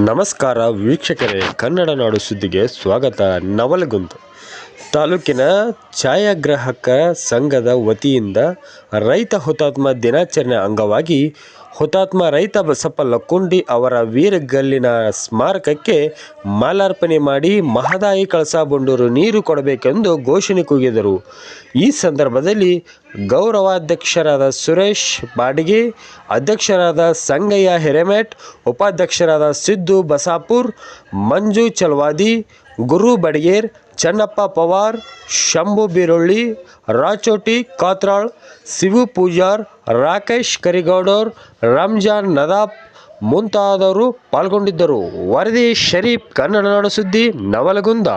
ನಮಸ್ಕಾರ ವೀಕ್ಷಕರೇ, ಕನ್ನಡ ನಾಡು ಸುದ್ದಿಗೆ ಸ್ವಾಗತ. ನವಲಗುಂದ ತಾಲೂಕಿನ ಛಾಯಾಗ್ರಾಹಕ ಸಂಘದ ವತಿಯಿಂದ ರೈತ ಹುತಾತ್ಮ ದಿನಾಚರಣೆ ಅಂಗವಾಗಿ ಹುತಾತ್ಮ ರೈತ ಬಸಪ್ಪ ಲಕ್ಕುಂಡಿ ಅವರ ವೀರಗಲ್ಲಿನ ಸ್ಮಾರಕಕ್ಕೆ ಮಾಲಾರ್ಪಣೆ ಮಾಡಿ ಮಹದಾಯಿ ಕಳಸಾ ಬಂಡೂರು ನೀರು ಕೊಡಬೇಕೆಂದು ಘೋಷಣೆ ಕೂಗಿದರು. ಈ ಸಂದರ್ಭದಲ್ಲಿ ಗೌರವಾಧ್ಯಕ್ಷರಾದ ಸುರೇಶ್ ಬಾಡಿಗೆ, ಅಧ್ಯಕ್ಷರಾದ ಸಂಗಯ್ಯ ಹಿರೇಮೆಟ್, ಉಪಾಧ್ಯಕ್ಷರಾದ ಸಿದ್ದು ಬಸಾಪುರ್, ಮಂಜು ಚಲವಾದಿ, ಗುರು ಬಡಿಗೇರ್, ಚನ್ನಪ್ಪ ಪವಾರ್, ಶಂಭು ಬೀರೊಳ್ಳಿ, ರಾಚೋಟಿ ಕಾತ್ರಾಳ್, ಶಿವು ಪೂಜಾರ್, ರಾಕೇಶ್ ಕರಿಗೌಡರ್, ರಂಜಾನ್ ನದಾಫ್ ಮುಂತಾದವರು ಪಾಲ್ಗೊಂಡಿದ್ದರು. ವರದಿ ಶರೀಫ್, ಕನ್ನಡ ನಾಡು ಸುದ್ದಿ, ನವಲಗುಂದ.